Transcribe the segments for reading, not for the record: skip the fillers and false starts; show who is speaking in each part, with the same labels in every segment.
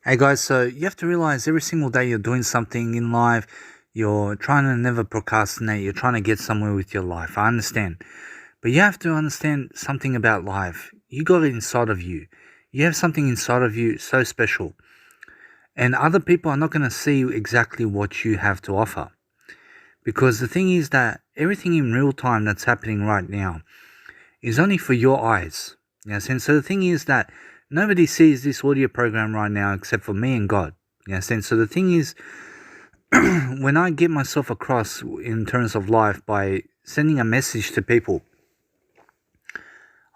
Speaker 1: Hey guys, so you have to realize every single day you're doing something in life, you're trying to never procrastinate, you're trying to get somewhere with your life. I understand. But you have to understand something about life. You got it inside of you. You have something inside of you so special. And other people are not going to see exactly what you have to offer. Because the thing is that everything in real time that's happening right now is only for your eyes. Yes, and so the thing is that nobody sees this audio program right now except for me and God. Yes, and so the thing is, when I get myself across in terms of life by sending a message to people,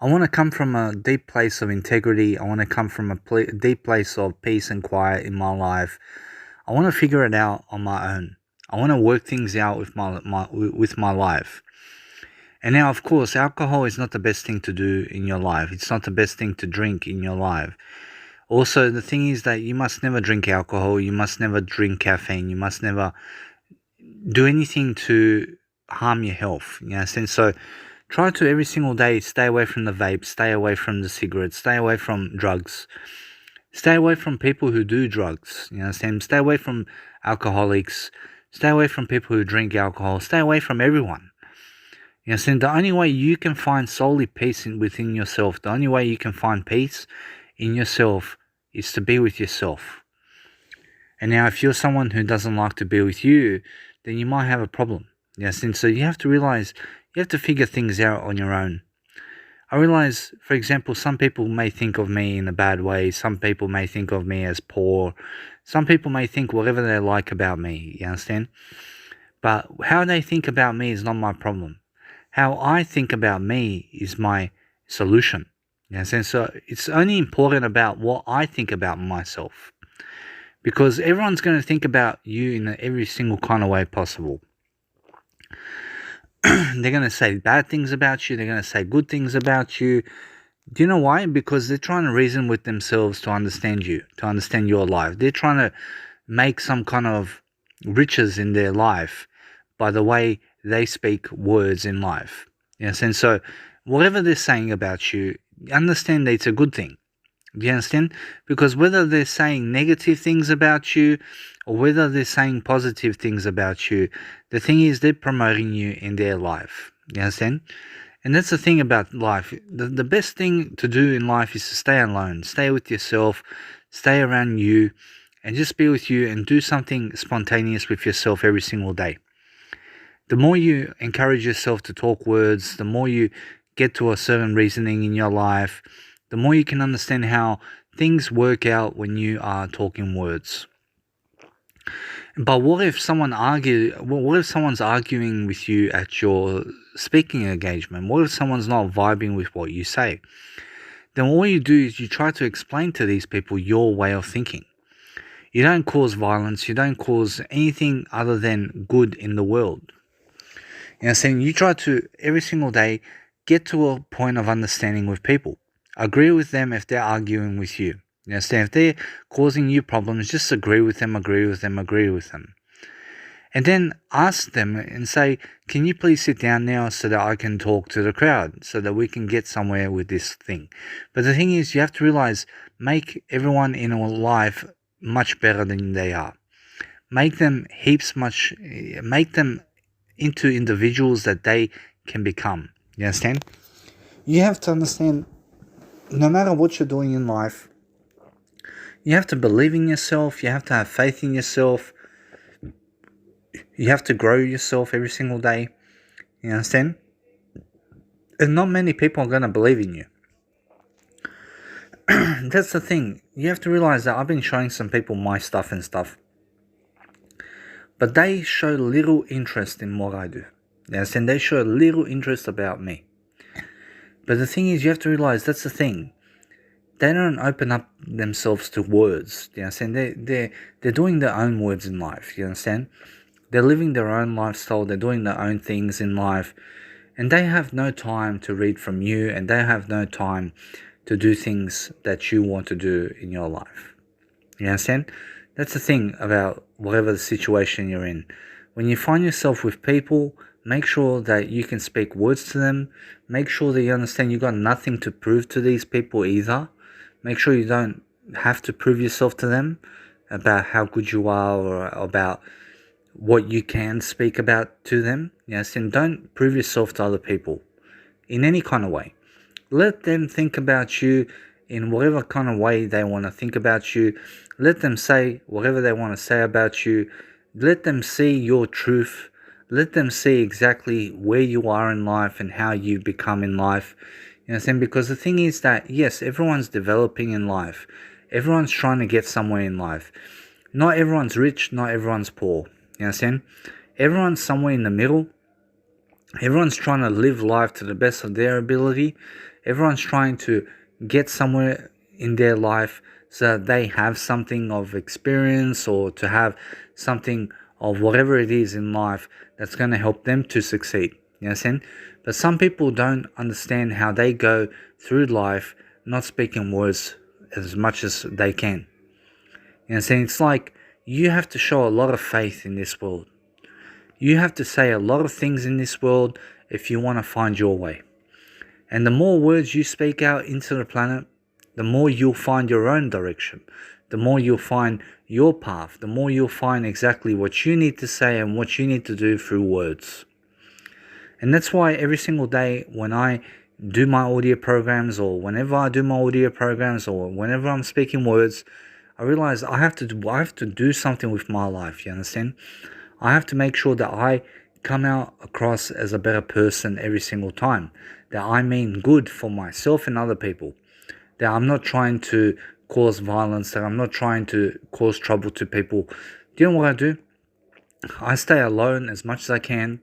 Speaker 1: I want to come from a deep place of integrity. I want to come from a deep place of peace and quiet in my life. I want to figure it out on my own. I want to work things out with my life. And now, of course, alcohol is not the best thing to do in your life. It's not the best thing to drink in your life. Also, the thing is that you must never drink alcohol. You must never drink caffeine. You must never do anything to harm your health. You understand? So try to every single day stay away from the vape, stay away from the cigarettes, stay away from drugs, stay away from people who do drugs. You understand? Stay away from alcoholics, stay away from people who drink alcohol, stay away from everyone. You understand? The only way you can find solely peace within yourself, the only way you can find peace in yourself is to be with yourself. And now, if you're someone who doesn't like to be with you, then you might have a problem. Yes, and so you have to realize you have to figure things out on your own. I realize, for example, some people may think of me in a bad way. Some people may think of me as poor. Some people may think whatever they like about me. You understand? But how they think about me is not my problem. How I think about me is my solution. Yes, and so it's only important about what I think about myself. Because everyone's going to think about you in every single kind of way possible. They're going to say bad things about you. They're going to say good things about you. Do you know why? Because they're trying to reason with themselves to understand you, to understand your life. They're trying to make some kind of riches in their life by the way they speak words in life. Yes, and so whatever they're saying about you, understand that it's a good thing. Do you understand? Because whether they're saying negative things about you or whether they're saying positive things about you, the thing is they're promoting you in their life. You understand? And that's the thing about life. The best thing to do in life is to stay alone, stay with yourself, stay around you, and just be with you and do something spontaneous with yourself every single day. The more you encourage yourself to talk words, the more you get to a certain reasoning in your life, the more you can understand how things work out when you are talking words. But what if someone's arguing with you at your speaking engagement? What if someone's not vibing with what you say? Then all you do is you try to explain to these people your way of thinking. You don't cause violence. You don't cause anything other than good in the world. You know, saying you try to every single day get to a point of understanding with people. Agree with them if they're arguing with you. You understand? If they're causing you problems, just agree with them. And then ask them and say, can you please sit down now so that I can talk to the crowd, so that we can get somewhere with this thing. But the thing is, you have to realize, make everyone in your life much better than they are. Make them into individuals that they can become. You understand? You have to understand, no matter what you're doing in life, you have to believe in yourself. You have to have faith in yourself. You have to grow yourself every single day. You understand? And not many people are going to believe in you. That's the thing. You have to realize that I've been showing some people my stuff and stuff, but they show little interest in what I do. You understand? They show little interest about me. But the thing is, you have to realize that's the thing. They don't open up themselves to words. You understand? They're doing their own words in life. You understand? They're living their own lifestyle. They're doing their own things in life, and they have no time to read from you, and they have no time to do things that you want to do in your life. You understand? That's the thing about whatever the situation you're in. When you find yourself with people, make sure that you can speak words to them. Make sure that you understand you got nothing to prove to these people either. Make sure you don't have to prove yourself to them about how good you are or about what you can speak about to them. Yes, and don't prove yourself to other people in any kind of way. Let them think about you in whatever kind of way they want to think about you. Let them say whatever they want to say about you. Let them see your truth. Let them see exactly where you are in life and how you become in life. You know what I'm saying? Because the thing is that, yes, everyone's developing in life. Everyone's trying to get somewhere in life. Not everyone's rich, not everyone's poor. You know what I'm saying? Everyone's somewhere in the middle. Everyone's trying to live life to the best of their ability. Everyone's trying to get somewhere in their life so that they have something of experience or to have something of whatever it is in life that's going to help them to succeed. You know what I'm saying? But some people don't understand how they go through life not speaking words as much as they can. You know what I'm saying? It's like you have to show a lot of faith in this world. You have to say a lot of things in this world if you want to find your way. And the more words you speak out into the planet, the more you'll find your own direction. The more you'll find your path. The more you'll find exactly what you need to say and what you need to do through words. And that's why every single day when I do my audio programs or whenever I do my audio programs or whenever I'm speaking words, I realize I have to do something with my life, you understand? I have to make sure that I come out across as a better person every single time. That I mean good for myself and other people. That I'm not trying to cause violence, that I'm not trying to cause trouble to people. Do you know what I do? I stay alone as much as I can.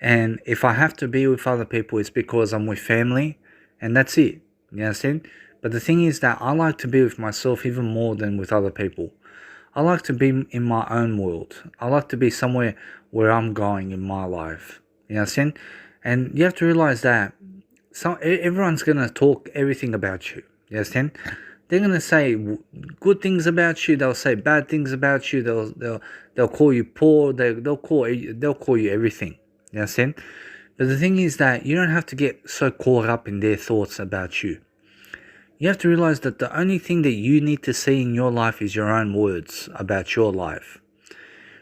Speaker 1: And if I have to be with other people, it's because I'm with family. And that's it. You understand? But the thing is that I like to be with myself even more than with other people. I like to be in my own world. I like to be somewhere where I'm going in my life. You know what I'm saying? And you have to realize that everyone's going to talk everything about you. You understand? They're going to say good things about you. They'll say bad things about you. They'll call you poor. They'll call you everything. You understand? But the thing is that you don't have to get so caught up in their thoughts about you. You have to realize that the only thing that you need to see in your life is your own words about your life.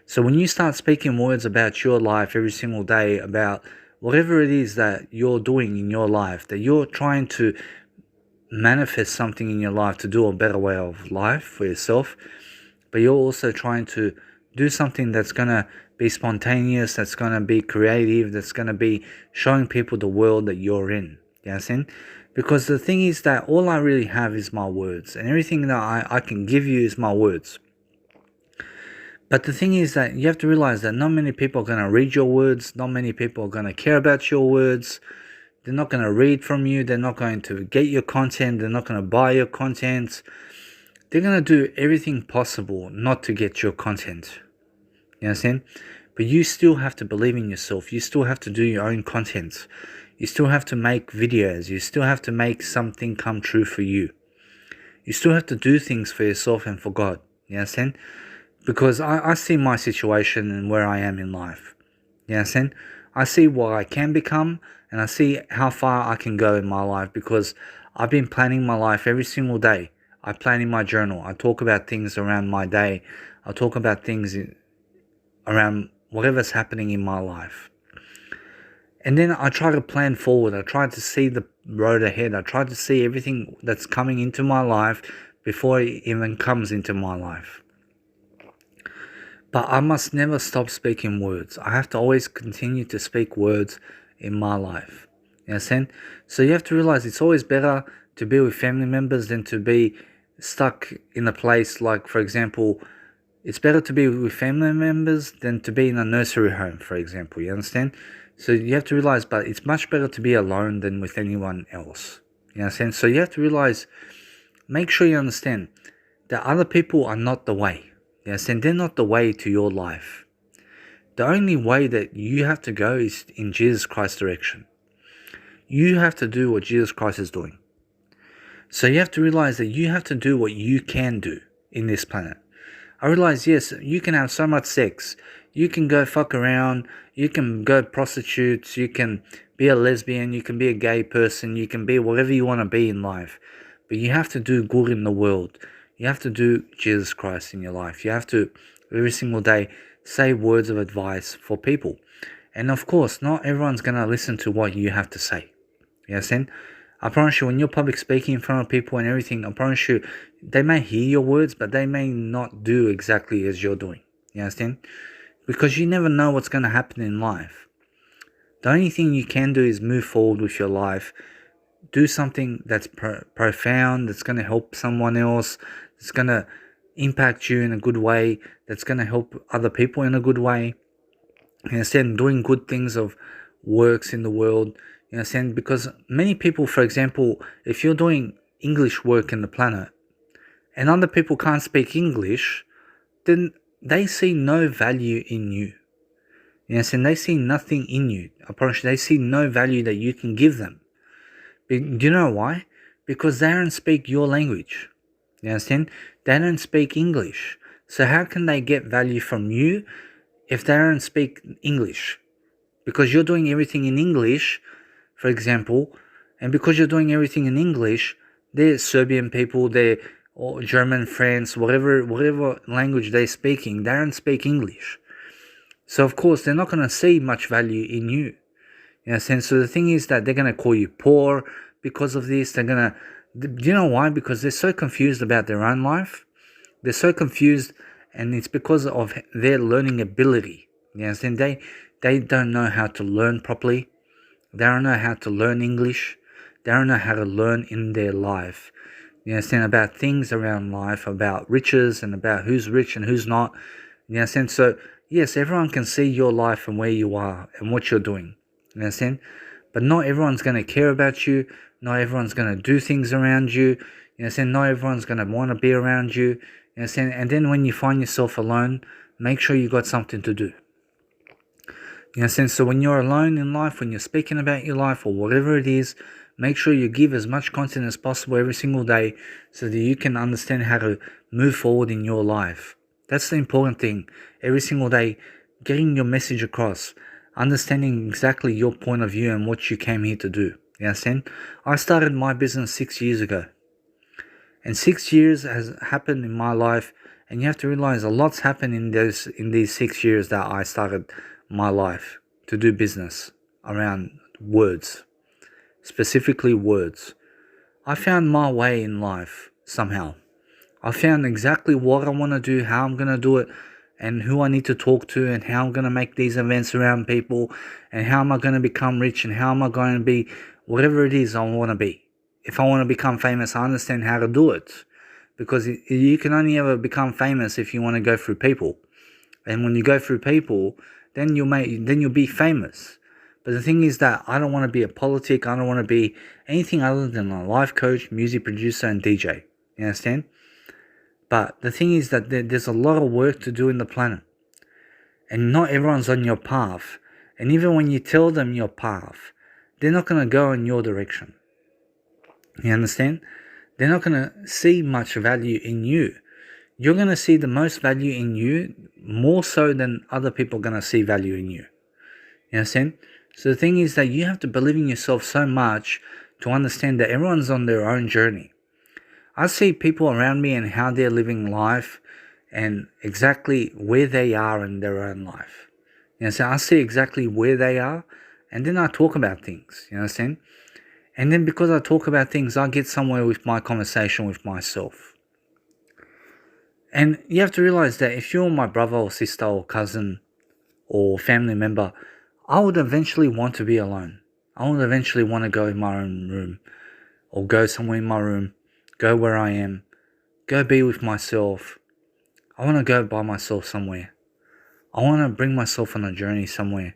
Speaker 1: So when you start speaking words about your life every single day, about whatever it is that you're doing in your life, that you're trying to manifest something in your life to do a better way of life for yourself, but you're also trying to do something that's going to be spontaneous, that's going to be creative, that's going to be showing people the world that you're in. You know what I'm saying? Because the thing is that all I really have is my words, and everything that I can give you is my words. But the thing is that you have to realize that not many people are going to read your words, not many people are going to care about your words, they're not going to read from you, they're not going to get your content, they're not going to buy your content. They're going to do everything possible not to get your content. You understand? But you still have to believe in yourself. You still have to do your own content. You still have to make videos. You still have to make something come true for you. You still have to do things for yourself and for God. You understand? Because I see my situation and where I am in life. You understand? I see what I can become and I see how far I can go in my life because I've been planning my life every single day. I plan in my journal. I talk about things around my day. I talk about things around whatever's happening in my life. And then I try to plan forward. I try to see the road ahead. I try to see everything that's coming into my life before it even comes into my life. But I must never stop speaking words. I have to always continue to speak words in my life. You understand? So you have to realize it's always better to be with family members than to be stuck in a place like, for example, it's better to be with family members than to be in a nursery home, for example. You understand? So you have to realize, but it's much better to be alone than with anyone else. You understand? So you have to realize, make sure you understand that other people are not the way. You understand? They're not the way to your life. The only way that you have to go is in Jesus Christ's direction. You have to do what Jesus Christ is doing. So you have to realize that you have to do what you can do in this planet. I realize, yes, you can have so much sex. You can go fuck around. You can go prostitutes. You can be a lesbian. You can be a gay person. You can be whatever you want to be in life. But you have to do good in the world. You have to do Jesus Christ in your life. You have to, every single day, say words of advice for people. And of course, not everyone's going to listen to what you have to say. You understand? I promise you, when you're public speaking in front of people and everything, I promise you, they may hear your words, but they may not do exactly as you're doing. You understand? Because you never know what's going to happen in life. The only thing you can do is move forward with your life. Do something that's profound, that's going to help someone else, that's going to impact you in a good way, that's going to help other people in a good way. You understand? Doing good things of works in the world. You understand? Because many people, for example, if you're doing English work in the planet and other people can't speak English, then they see no value in you. You understand? They see nothing in you. I promise you, they see no value that you can give them. Do you know why? Because they don't speak your language. You understand? They don't speak English. So how can they get value from you if they don't speak English? Because you're doing everything in English, for example, and because you're doing everything in English, they're Serbian people, they're German, France, whatever language they're speaking, they don't speak English. So of course, they're not going to see much value in you. You know, so the thing is that they're going to call you poor because of this. They're going to, do you know why? Because they're so confused about their own life. They're so confused, and it's because of their learning ability. You understand? They don't know how to learn properly. They don't know how to learn English. They don't know how to learn in their life. You understand? About things around life, about riches and about who's rich and who's not. You understand? So, yes, everyone can see your life and where you are and what you're doing. You understand? But not everyone's going to care about you. Not everyone's going to do things around you. You understand? Not everyone's going to want to be around you. You understand? And then when you find yourself alone, make sure you got something to do. You understand? So when you're alone in life, when you're speaking about your life or whatever it is, make sure you give as much content as possible every single day so that you can understand how to move forward in your life. That's the important thing. Every single day, getting your message across, understanding exactly your point of view and what you came here to do. You understand? I started my business 6 years ago. And 6 years has happened in my life, and you have to realize a lot's happened in these 6 years that I started my life to do business around words, specifically words. I found my way in life somehow. I found exactly what I want to do, how I'm going to do it, and who I need to talk to, and how I'm going to make these events around people, and how am I going to become rich, and how am I going to be whatever it is I want to be. If I want to become famous, I understand how to do it, because you can only ever become famous if you want to go through people. And when you go through people, then you'll be famous. But the thing is that I don't want to be a politic. I don't want to be anything other than a life coach, music producer, and DJ. You understand? But the thing is that there's a lot of work to do in the planet. And not everyone's on your path. And even when you tell them your path, they're not going to go in your direction. You understand? They're not going to see much value in you. You're going to see the most value in you more so than other people are going to see value in you. You understand? So the thing is that you have to believe in yourself so much to understand that everyone's on their own journey. I see people around me and how they're living life and exactly where they are in their own life. You understand? I see exactly where they are, and then I talk about things. You understand? And then because I talk about things, I get somewhere with my conversation with myself. And you have to realize that if you're my brother or sister or cousin or family member, I would eventually want to be alone. I would eventually want to go in my own room or go somewhere in my room, go where I am, go be with myself. I want to go by myself somewhere. I want to bring myself on a journey somewhere.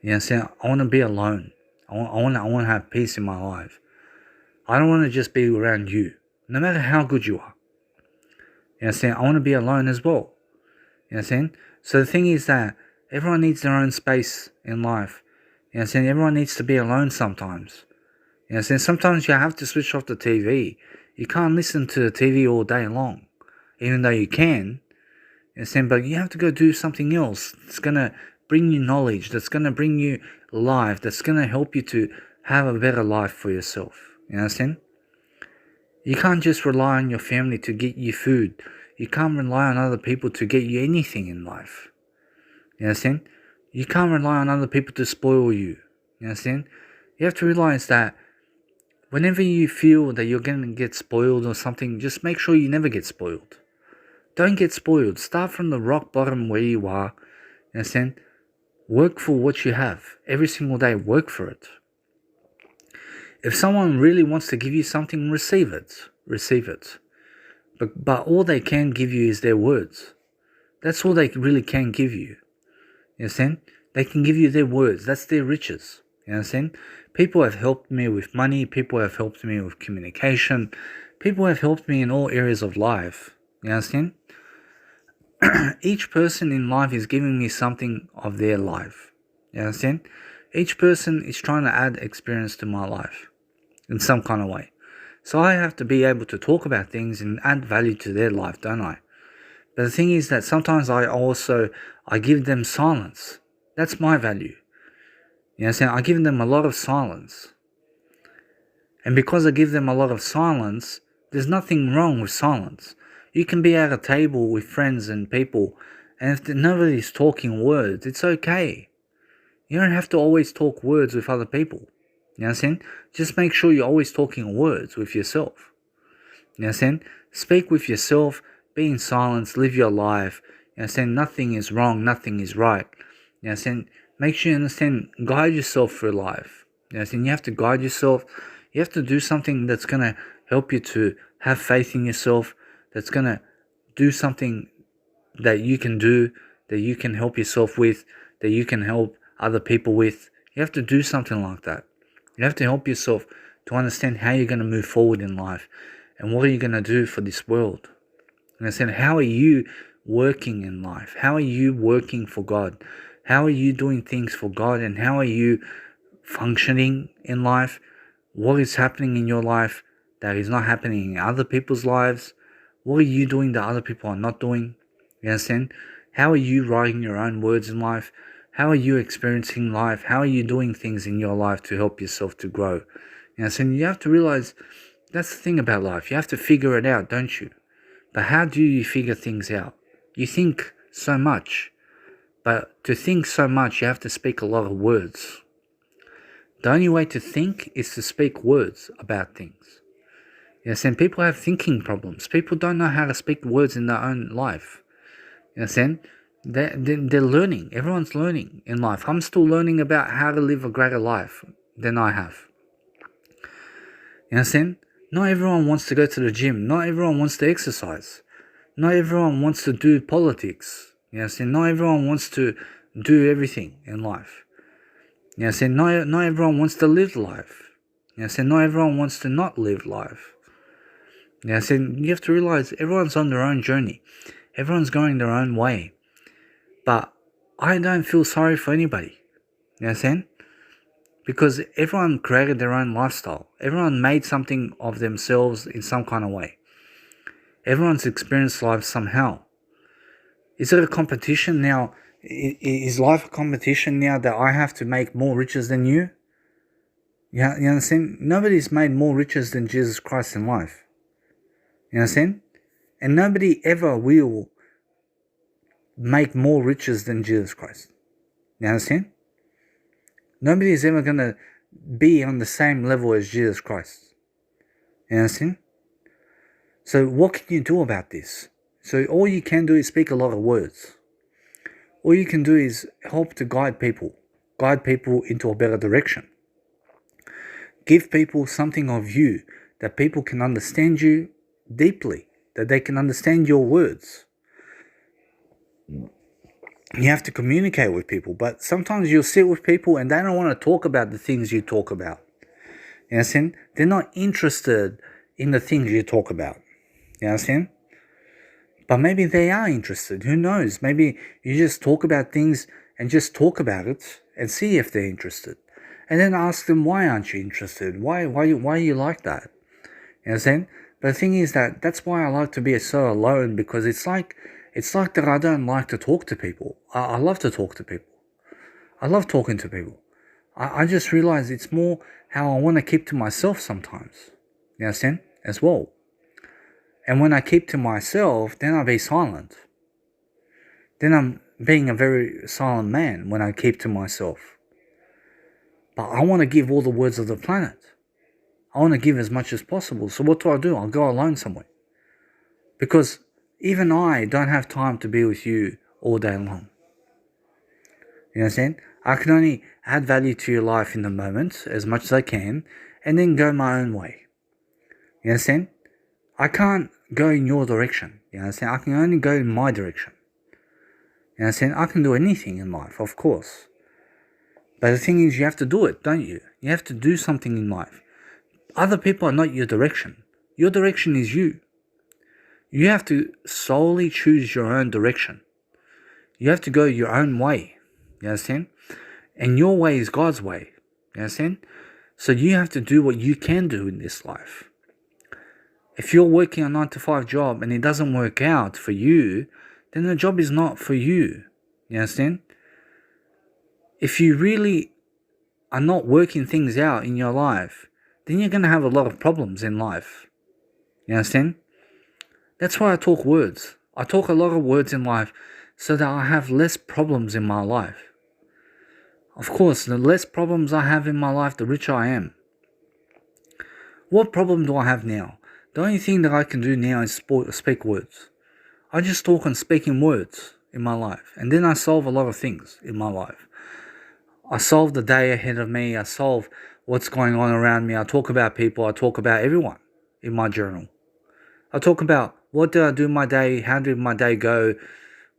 Speaker 1: You understand? I want to be alone. I want to have peace in my life. I don't want to just be around you, no matter how good you are. You understand? I want to be alone as well. You understand? So the thing is that everyone needs their own space in life. You understand? Everyone needs to be alone sometimes. You understand? Sometimes you have to switch off the TV. You can't listen to the TV all day long, even though you can. You understand? But you have to go do something else that's going to bring you knowledge, that's going to bring you life, that's going to help you to have a better life for yourself. You understand? You can't just rely on your family to get you food. You can't rely on other people to get you anything in life. You understand? You can't rely on other people to spoil you. You understand? You have to realize that whenever you feel that you're going to get spoiled or something, just make sure you never get spoiled. Don't get spoiled. Start from the rock bottom where you are. You understand? Work for what you have. Every single day, work for it. If someone really wants to give you something, receive it. Receive it. But all they can give you is their words. That's all they really can give you. You understand? They can give you their words. That's their riches. You understand? People have helped me with money. People have helped me with communication. People have helped me in all areas of life. You understand? Each person in life is giving me something of their life. You understand? Each person is trying to add experience to my life in some kind of way. So I have to be able to talk about things and add value to their life, don't I? But the thing is that sometimes I give them silence. That's my value. You understand? I give them a lot of silence. And because I give them a lot of silence, there's nothing wrong with silence. You can be at a table with friends and people, and if nobody's talking words, it's okay. You don't have to always talk words with other people. You understand? Just make sure you're always talking words with yourself. You understand? Speak with yourself, be in silence, live your life. You understand? Nothing is wrong, nothing is right. You understand? Make sure you understand, guide yourself through life. You understand? You have to guide yourself. You have to do something that's going to help you to have faith in yourself, that's going to do something that you can do, that you can help yourself with, that you can help other people with. You have to do something like that. You have to help yourself to understand how you're going to move forward in life and what are you going to do for this world. You understand? How are you working in life? How are you working for God? How are you doing things for God, and how are you functioning in life? What is happening in your life that is not happening in other people's lives? What are you doing that other people are not doing? You understand? How are you writing your own words in life? How are you experiencing life? How are you doing things in your life to help yourself to grow? You understand? You have to realize that's the thing about life. You have to figure it out, don't you? But how do you figure things out? You think so much. But to think so much, you have to speak a lot of words. The only way to think is to speak words about things. You understand? People have thinking problems. People don't know how to speak words in their own life. You understand? They're learning. Everyone's learning in life. I'm still learning about how to live a greater life than I have. You understand? Not everyone wants to go to the gym. Not everyone wants to exercise. Not everyone wants to do politics. You understand? Not everyone wants to do everything in life. You understand? Not everyone wants to live life. You understand? Not everyone wants to not live life. You understand? You have to realize everyone's on their own journey. Everyone's going their own way. But I don't feel sorry for anybody. You understand? Because everyone created their own lifestyle. Everyone made something of themselves in some kind of way. Everyone's experienced life somehow. Is it a competition now? Is life a competition now that I have to make more riches than you? You understand? Nobody's made more riches than Jesus Christ in life. You understand? And nobody ever will make more riches than Jesus Christ. You understand? Nobody is ever going to be on the same level as Jesus Christ. You understand? So what can you do about this? So all you can do is speak a lot of words. All you can do is help to guide people into a better direction. Give people something of you that people can understand you deeply, that they can understand your words. You have to communicate with people, but sometimes you'll sit with people and they don't want to talk about the things you talk about. You understand? They're not interested in the things you talk about. You understand? But maybe they are interested. Who knows? Maybe you just talk about things and just talk about it and see if they're interested. And then ask them, why aren't you interested? Why are you like that? You understand? But the thing is that's why I like to be so alone, because it's like that I don't like to talk to people. I love to talk to people. I love talking to people. I just realize it's more how I want to keep to myself sometimes. You understand? As well. And when I keep to myself, then I be silent. Then I'm being a very silent man when I keep to myself. But I want to give all the words of the planet. I want to give as much as possible. So what do? I'll go alone somewhere. Because even I don't have time to be with you all day long. You understand? I can only add value to your life in the moment as much as I can and then go my own way. You understand? I can't go in your direction. You understand? I can only go in my direction. You understand? I can do anything in life, of course. But the thing is, you have to do it, don't you? You have to do something in life. Other people are not your direction. Your direction is you. You have to solely choose your own direction. You have to go your own way. You understand? And your way is God's way. You understand? So you have to do what you can do in this life. If you're working a 9-to-5 job and it doesn't work out for you, then the job is not for you. You understand? If you really are not working things out in your life, then you're going to have a lot of problems in life. You understand? That's why I talk words. I talk a lot of words in life so that I have less problems in my life. Of course, the less problems I have in my life, the richer I am. What problem do I have now? The only thing that I can do now is speak words. I just talk and speak in words in my life. And then I solve a lot of things in my life. I solve the day ahead of me. I solve what's going on around me. I talk about people. I talk about everyone in my journal. I talk about what did I do in my day? How did my day go?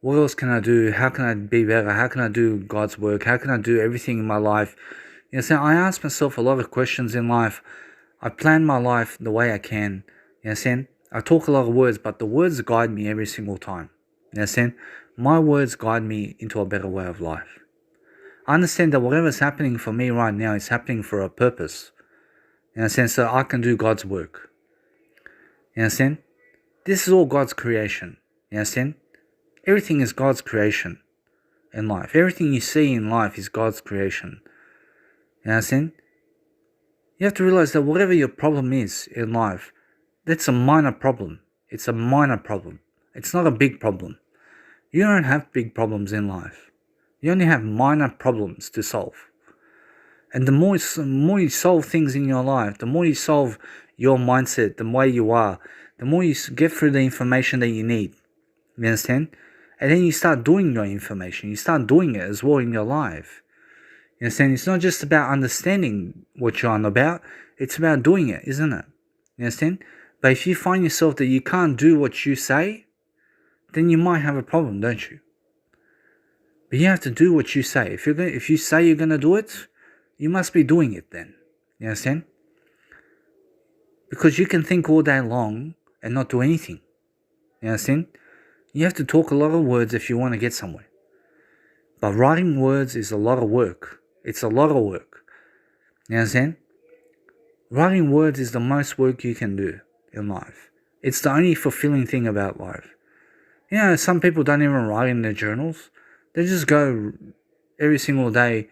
Speaker 1: What else can I do? How can I be better? How can I do God's work? How can I do everything in my life? You know, so I ask myself a lot of questions in life. I plan my life the way I can. You understand? I talk a lot of words, but the words guide me every single time. You understand? My words guide me into a better way of life. I understand that whatever's happening for me right now is happening for a purpose. You understand? So I can do God's work. You understand? This is all God's creation. You understand? Everything is God's creation in life. Everything you see in life is God's creation. You understand? You have to realize that whatever your problem is in life, that's a minor problem. It's a minor problem. It's not a big problem. You don't have big problems in life. You only have minor problems to solve. And the more you solve things in your life, the more you solve your mindset, the way you are, the more you get through the information that you need. You understand? And then you start doing your information. You start doing it as well in your life. You understand? It's not just about understanding what you're on about. It's about doing it, isn't it? You understand? But if you find yourself that you can't do what you say, then you might have a problem, don't you? But you have to do what you say. If you say you're going to do it, you must be doing it then. You understand? Because you can think all day long and not do anything. You understand? You have to talk a lot of words if you want to get somewhere. But writing words is a lot of work. It's a lot of work. You understand? Writing words is the most work you can do in life. It's the only fulfilling thing about life. You know, some people don't even write in their journals. They just go every single day.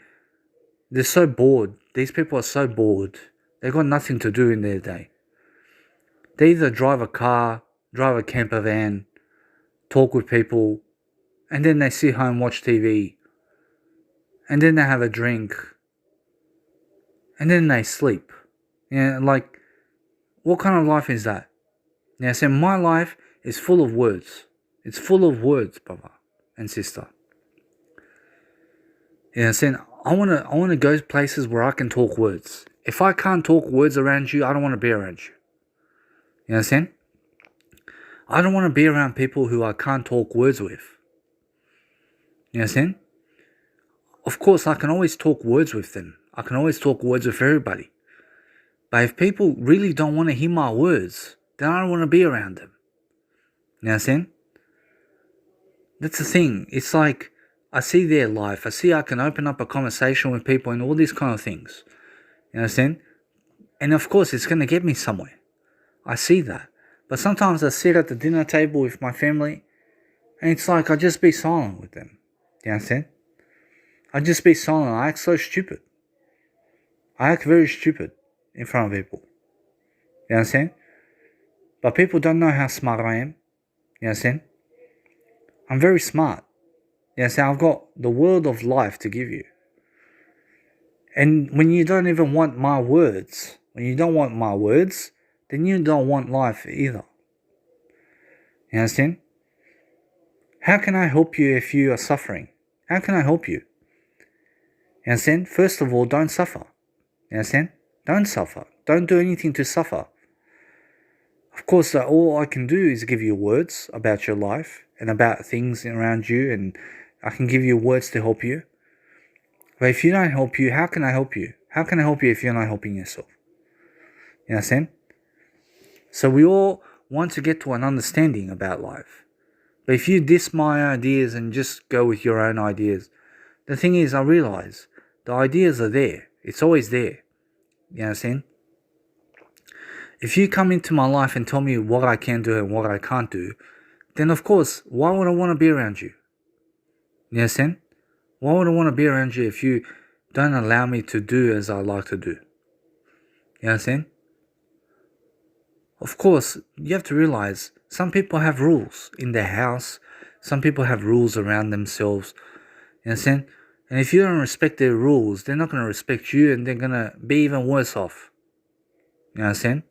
Speaker 1: They're so bored. These people are so bored. They've got nothing to do in their day. They either drive a car, drive a camper van, talk with people, and then they sit home, watch TV, and then they have a drink, and then they sleep. You know, like, what kind of life is that? Now, so my life is full of words. It's full of words, brother and sister. You know, saying I wanna go places where I can talk words. If I can't talk words around you, I don't want to be around you. You understand? I don't want to be around people who I can't talk words with. You understand? Of course, I can always talk words with them. I can always talk words with everybody. But if people really don't want to hear my words, then I don't want to be around them. You understand? That's the thing. It's like I see their life. I see I can open up a conversation with people and all these kind of things. You understand? And of course, it's going to get me somewhere. I see that. But sometimes I sit at the dinner table with my family and it's like I just be silent with them. You understand? I just be silent. I act so stupid. I act very stupid in front of people. You understand? But people don't know how smart I am. You understand? I'm very smart. You understand? I've got the world of life to give you. And when you don't even want my words, then you don't want life either. You understand? How can I help you if you are suffering? How can I help you? You understand? First of all, don't suffer. You understand? Don't suffer. Don't do anything to suffer. Of course, all I can do is give you words about your life and about things around you, and I can give you words to help you. But if you don't help you, how can I help you? How can I help you if you're not helping yourself? You understand? So we all want to get to an understanding about life. But if you diss my ideas and just go with your own ideas, the thing is, I realize the ideas are there. It's always there. You understand? If you come into my life and tell me what I can do and what I can't do, then of course, why would I want to be around you? You understand? Why would I want to be around you if you don't allow me to do as I like to do? You understand? Of course, you have to realize some people have rules in their house. Some people have rules around themselves. You understand? And if you don't respect their rules, they're not going to respect you, and they're going to be even worse off. You understand?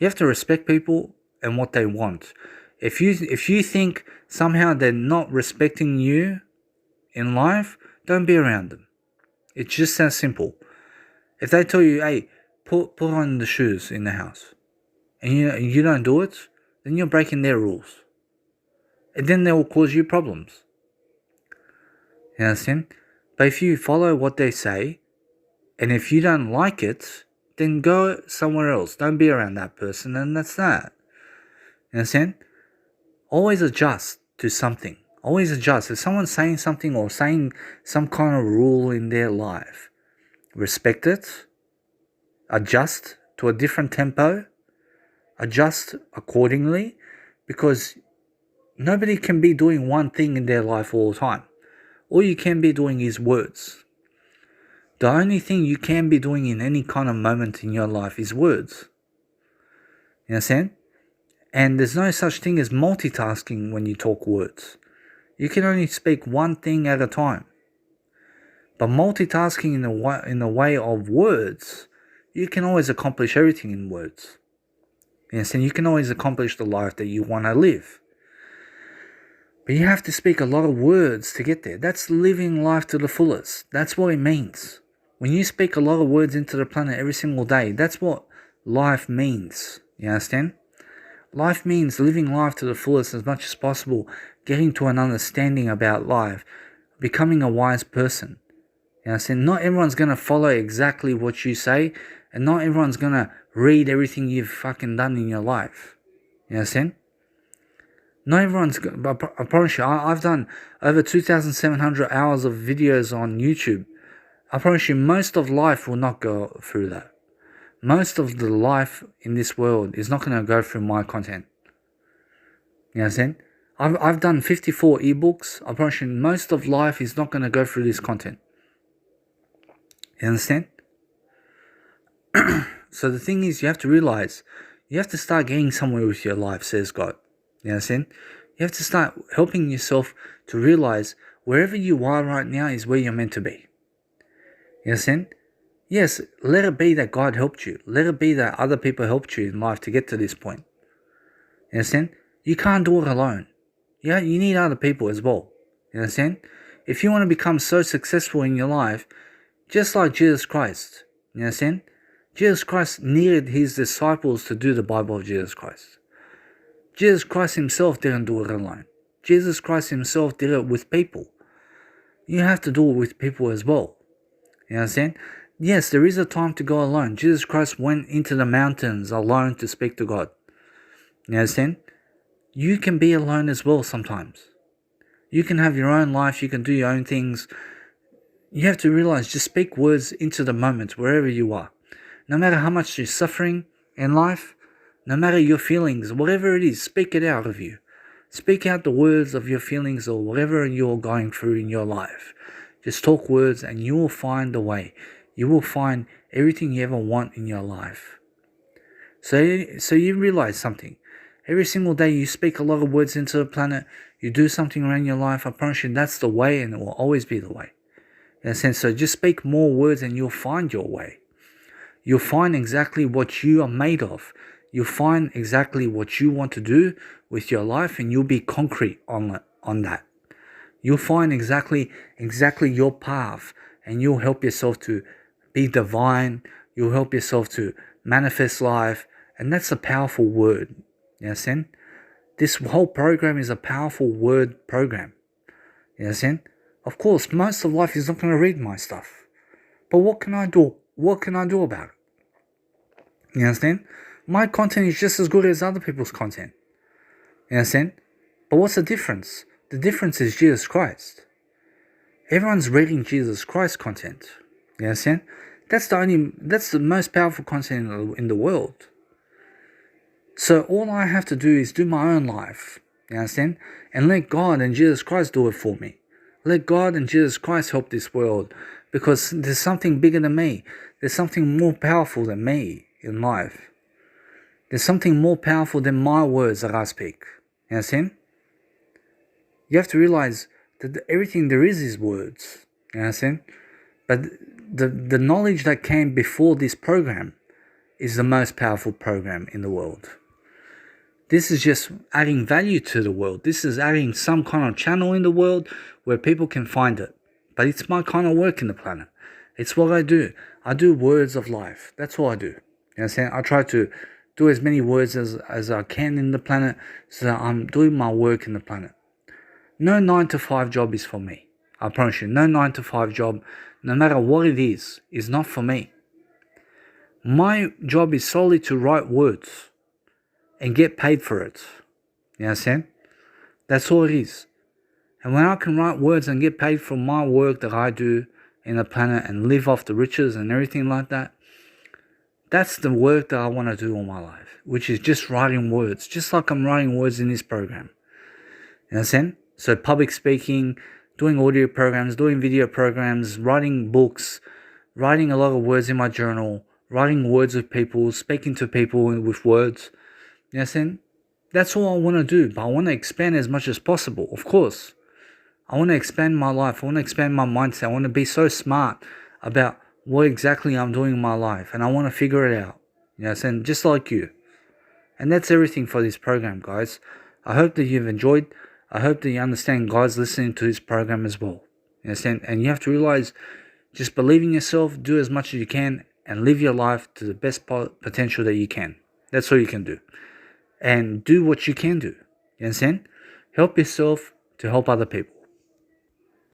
Speaker 1: You have to respect people and what they want. If you think somehow they're not respecting you in life, don't be around them. It's just that simple. If they tell you, hey, put on the shoes in the house, and you don't do it, then you're breaking their rules. And then they will cause you problems. You understand? But if you follow what they say, and if you don't like it, then go somewhere else. Don't be around that person, and that's that. You understand? Always adjust to something. Always adjust. If someone's saying something or saying some kind of rule in their life, respect it, adjust to a different tempo, adjust accordingly, because nobody can be doing one thing in their life all the time. All you can be doing is words. The only thing you can be doing in any kind of moment in your life is words. You understand? And there's no such thing as multitasking when you talk words. You can only speak one thing at a time. But multitasking in the way of words, you can always accomplish everything in words. You understand? You can always accomplish the life that you want to live. But you have to speak a lot of words to get there. That's living life to the fullest. That's what it means. When you speak a lot of words into the planet every single day, that's what life means. You understand? Life means living life to the fullest as much as possible, getting to an understanding about life, becoming a wise person. You understand? Not everyone's going to follow exactly what you say, and not everyone's going to read everything you've fucking done in your life. You understand? Not everyone's, I promise you, I've done over 2,700 hours of videos on YouTube. I promise you, most of life will not go through that. Most of the life in this world is not going to go through my content. You understand? I've done 54 ebooks. I promise you, most of life is not going to go through this content. You understand? So the thing is, you have to realize, you have to start getting somewhere with your life, says God. You understand? You have to start helping yourself to realize wherever you are right now is where you're meant to be. You understand? Yes, let it be that God helped you. Let it be that other people helped you in life to get to this point. You understand? You can't do it alone. Yeah, you need other people as well. You understand? If you want to become so successful in your life, just like Jesus Christ, you understand? Jesus Christ needed his disciples to do the Bible of Jesus Christ. Jesus Christ himself didn't do it alone. Jesus Christ himself did it with people. You have to do it with people as well. You understand? Yes, there is a time to go alone. Jesus Christ went into the mountains alone to speak to God. You understand? You can be alone as well sometimes. You can have your own life. You can do your own things. You have to realize, just speak words into the moment wherever you are. No matter how much you're suffering in life, no matter your feelings, whatever it is, speak it out of you. Speak out the words of your feelings or whatever you're going through in your life. Just talk words and you will find the way. You will find everything you ever want in your life. So you realize something. Every single day you speak a lot of words into the planet, you do something around your life, I promise you that's the way, and it will always be the way. In a sense, so just speak more words and you'll find your way. You'll find exactly what you are made of. You'll find exactly what you want to do with your life, and you'll be concrete on that. You'll find exactly your path, and you'll help yourself to be divine. You'll help yourself to manifest life, and that's a powerful word. You understand? This whole program is a powerful word program. You understand? Of course, most of life is not going to read my stuff. But what can I do? What can I do about it? You understand? My content is just as good as other people's content. You understand? But what's the difference? The difference is Jesus Christ. Everyone's reading Jesus Christ content. You understand? That's the most powerful content in the world. So all I have to do is do my own life. You understand? And let God and Jesus Christ do it for me. Let God and Jesus Christ help this world, because there's something bigger than me. There's something more powerful than me in life. There's something more powerful than my words that I speak. You understand? You have to realize that everything there is words. You understand? But the knowledge that came before this program is the most powerful program in the world. This is just adding value to the world. This is adding some kind of channel in the world where people can find it. But it's my kind of work in the planet. It's what I do. I do words of life. That's all I do. You understand? I try to do as many words as I can in the planet, so that I'm doing my work in the planet. No 9-to-5 job is for me. I promise you, no 9-to-5 job, no matter what it is not for me. My job is solely to write words and get paid for it. You understand? That's all it is. And when I can write words and get paid for my work that I do in the planet and live off the riches and everything like that, that's the work that I want to do all my life, which is just writing words, just like I'm writing words in this program. You understand? So public speaking, doing audio programs, doing video programs, writing books, writing a lot of words in my journal, writing words with people, speaking to people with words. You understand? That's all I want to do, but I want to expand as much as possible, of course. I want to expand my life. I want to expand my mindset. I want to be so smart about what exactly I'm doing in my life, and I want to figure it out. You understand? Just like you. And that's everything for this program, guys. I hope that you've enjoyed. I hope that you understand God's listening to this program as well. You understand? And you have to realize, just believe in yourself, do as much as you can, and live your life to the best potential that you can. That's all you can do. And do what you can do. You understand? Help yourself to help other people.